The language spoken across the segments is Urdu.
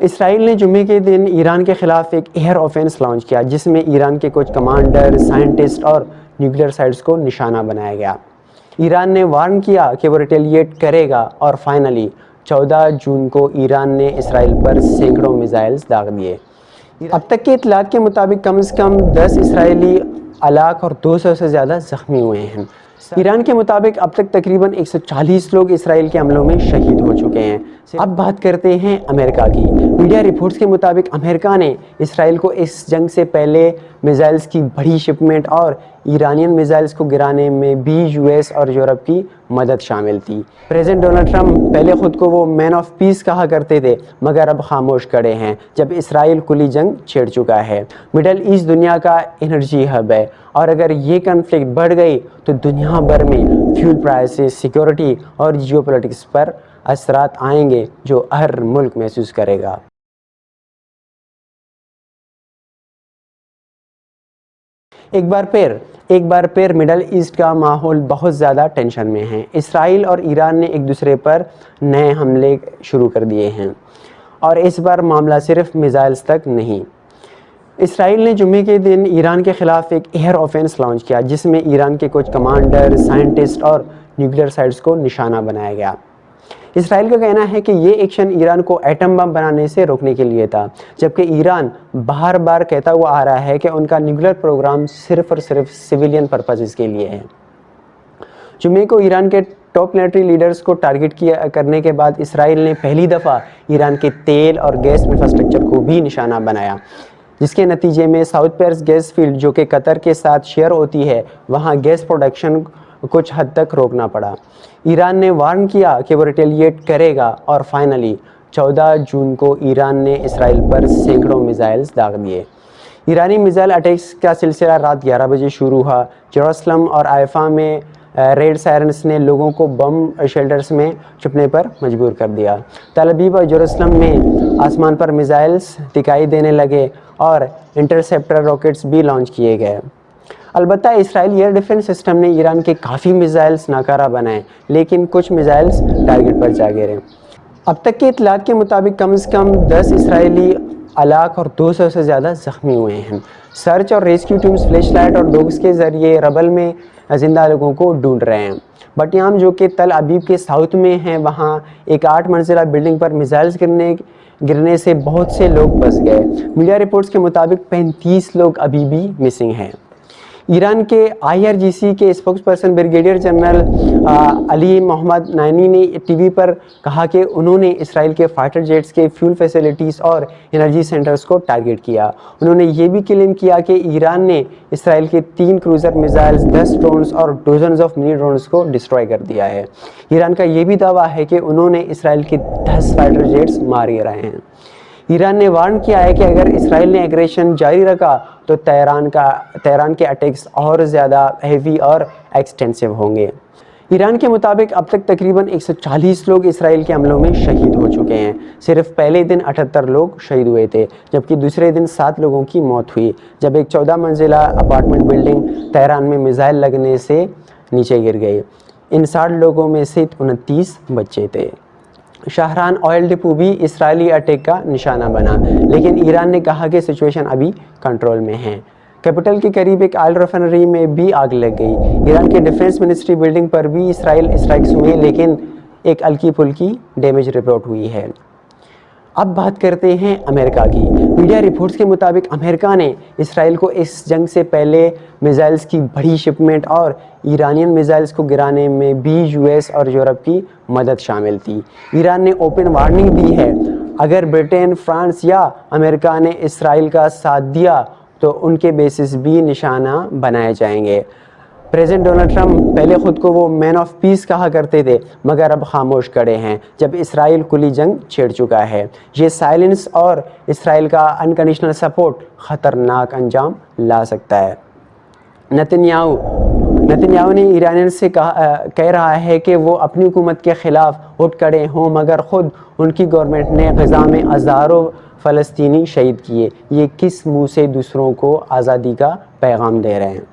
اسرائیل نے جمعے کے دن ایران کے خلاف ایک ایئر آفینس لانچ کیا جس میں ایران کے کچھ کمانڈر، سائنٹسٹ اور نیوکلیئر سائٹس کو نشانہ بنایا گیا۔ ایران نے وارن کیا کہ وہ ریٹیلیٹ کرے گا اور فائنلی 14 جون کو ایران نے اسرائیل پر سینکڑوں میزائلز داغ دیے۔ اب تک کے اطلاعات کے مطابق کم از کم 10 اسرائیلی ہلاک اور 200 سے زیادہ زخمی ہوئے ہیں۔ ایران کے مطابق اب تک تقریباً 140 لوگ اسرائیل کے حملوں میں شہید ہو چکے ہیں۔ اب بات کرتے ہیں امریکہ کی۔ میڈیا رپورٹس کے مطابق امریکہ نے اسرائیل کو اس جنگ سے پہلے میزائلز کی بڑی شپمنٹ اور ایرانین میزائلز کو گرانے میں بھی یو ایس اور یورپ کی مدد شامل تھی۔ پریزیڈنٹ ڈونلڈ ٹرمپ پہلے خود کو وہ مین آف پیس کہا کرتے تھے، مگر اب خاموش کھڑے ہیں جب اسرائیل کھلی جنگ چھیڑ چکا ہے۔ مڈل ایسٹ دنیا کا انرجی ہب ہے اور اگر یہ کنفلکٹ بڑھ گئی تو دنیا بھر میں فیول پرائسز، سیکیورٹی اور جیو پولیٹکس پر اثرات آئیں گے جو ہر ملک محسوس کرے گا۔ ایک بار پھر مڈل ایسٹ کا ماحول بہت زیادہ ٹینشن میں ہے۔ اسرائیل اور ایران نے ایک دوسرے پر نئے حملے شروع کر دیے ہیں اور اس بار معاملہ صرف میزائلز تک نہیں۔ اسرائیل نے جمعے کے دن ایران کے خلاف ایک ایئر آفینس لانچ کیا جس میں ایران کے کچھ کمانڈر، سائنٹسٹ اور نیوکلیئر سائٹس کو نشانہ بنایا گیا۔ اسرائیل کا کہنا ہے کہ یہ ایکشن ایران کو ایٹم بم بنانے سے روکنے کے لیے تھا، جبکہ ایران بار بار کہتا ہوا آ رہا ہے کہ ان کا نیوکلیئر پروگرام صرف اور صرف سویلین پرپسز کے لیے ہے۔ جمعے کو ایران کے ٹاپ ملٹری لیڈرز کو ٹارگٹ کرنے کے بعد اسرائیل نے پہلی دفعہ ایران کے تیل اور گیس انفراسٹرکچر کو بھی نشانہ بنایا، جس کے نتیجے میں ساؤتھ پیرس گیس فیلڈ جو کہ قطر کے ساتھ شیئر ہوتی ہے، وہاں گیس پروڈکشن کچھ حد تک روکنا پڑا۔ ایران نے وارن کیا کہ وہ ریٹیلیٹ کرے گا اور فائنلی 14 جون کو ایران نے اسرائیل پر سینکڑوں میزائلز داغ دیے۔ ایرانی میزائل اٹیکس کا سلسلہ رات 11 بجے شروع ہوا۔ یروشلم اور حیفا میں ریڈ سائرنس نے لوگوں کو بم شیلٹرز میں چھپنے پر مجبور کر دیا۔ تل ابیب اور یروشلم میں آسمان پر میزائلز دکھائی دینے لگے اور انٹرسیپٹر راکٹس بھی لانچ کیے گئے۔ البتہ اسرائیل ایئر ڈیفنس سسٹم نے ایران کے کافی میزائلز ناکارہ بنائے، لیکن کچھ میزائلز ٹارگٹ پر جا گرے۔ اب تک کے اطلاعات کے مطابق کم از کم 10 اسرائیلی ہلاک اور 200 سے زیادہ زخمی ہوئے ہیں۔ سرچ اور ریسکیو ٹیمز فلیش لائٹ اور ڈوگز کے ذریعے ربل میں زندہ لوگوں کو ڈھونڈ رہے ہیں۔ بٹیام جو کہ تل ابیب کے ساؤتھ میں ہیں، وہاں ایک 8 منزلہ بلڈنگ پر میزائلز گرنے سے بہت سے لوگ پھنس گئے۔ میڈیا رپورٹس کے مطابق 35 لوگ ابھی بھی مسنگ ہیں۔ ایران کے IRGC کے اسپوکس پرسن بریگیڈیئر جنرل علی محمد نائنی نے ٹی وی پر کہا کہ انہوں نے اسرائیل کے فائٹر جیٹس کے فیول فیسلٹیز اور انرجی سینٹرز کو ٹارگٹ کیا۔ انہوں نے یہ بھی کلیم کیا کہ ایران نے اسرائیل کے 3 کروزر میزائلز، 10 ڈرونز اور ڈوزنز آف منی ڈرونز کو ڈسٹروائے کر دیا ہے۔ ایران کا یہ بھی دعویٰ ہے کہ انہوں نے اسرائیل کے 10 فائٹر جیٹس مار گرائے ہیں۔ ایران نے وارن کیا ہے کہ اگر اسرائیل نے ایگریشن جاری رکھا تو تہران کے اٹیکس اور زیادہ ہیوی اور ایکسٹینسو ہوں گے۔ ایران کے مطابق اب تک تقریباً 140 لوگ اسرائیل کے حملوں میں شہید ہو چکے ہیں۔ صرف پہلے دن 78 لوگ شہید ہوئے تھے، جبکہ دوسرے دن 7 لوگوں کی موت ہوئی جب ایک 14 منزلہ اپارٹمنٹ بلڈنگ تہران میں میزائل لگنے سے نیچے گر گئی۔ ان 60 لوگوں میں سے 29 بچے تھے۔ شاہران آئل ڈپو بھی اسرائیلی اٹیک کا نشانہ بنا، لیکن ایران نے کہا کہ سچویشن ابھی کنٹرول میں ہے۔ کیپٹل کے قریب ایک آئل ریفائنری میں بھی آگ لگ گئی۔ ایران کے ڈیفنس منسٹری بلڈنگ پر بھی اسرائیل اسٹرائکس ہوئے، لیکن ایک ہلکی پھلکی ڈیمیج رپورٹ ہوئی ہے۔ اب بات کرتے ہیں امریکہ کی۔ میڈیا رپورٹس کے مطابق امریکہ نے اسرائیل کو اس جنگ سے پہلے میزائلز کی بڑی شپمنٹ اور ایرانین میزائلز کو گرانے میں بھی یو ایس اور یورپ کی مدد شامل تھی۔ ایران نے اوپن وارننگ دی ہے، اگر برٹن، فرانس یا امریکہ نے اسرائیل کا ساتھ دیا تو ان کے بیسز بھی نشانہ بنائے جائیں گے۔ پریزیڈنٹ ڈونلڈ ٹرمپ پہلے خود کو وہ مین آف پیس کہا کرتے تھے، مگر اب خاموش کھڑے ہیں جب اسرائیل کھلی جنگ چھیڑ چکا ہے۔ یہ سائلنس اور اسرائیل کا انکنڈیشنل سپورٹ خطرناک انجام لا سکتا ہے۔ نتنیاہو نے ایرانیوں سے کہہ رہا ہے کہ وہ اپنی حکومت کے خلاف اٹھ کھڑے ہوں، مگر خود ان کی گورنمنٹ نے غزہ میں ہزاروں فلسطینی شہید کیے۔ یہ کس منہ سے دوسروں کو آزادی کا پیغام دے رہے ہیں؟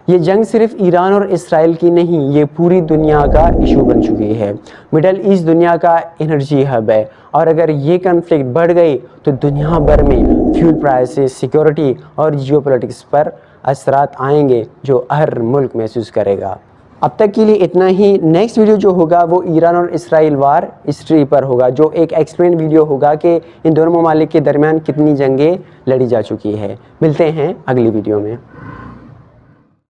یہ جنگ صرف ایران اور اسرائیل کی نہیں، یہ پوری دنیا کا ایشو بن چکی ہے۔ مڈل ایسٹ دنیا کا انرجی ہب ہے، اور اگر یہ کنفلکٹ بڑھ گئی تو دنیا بھر میں فیول پرائسز، سیکیورٹی اور جیو پولیٹکس پر اثرات آئیں گے جو ہر ملک محسوس کرے گا۔ اب تک کے لیے اتنا ہی۔ نیکسٹ ویڈیو جو ہوگا وہ ایران اور اسرائیل وار ہسٹری پر ہوگا، جو ایک ایکسپلین ویڈیو ہوگا کہ ان دونوں ممالک کے درمیان کتنی جنگیں لڑی جا چکی ہے۔ ملتے ہیں اگلی ویڈیو میں۔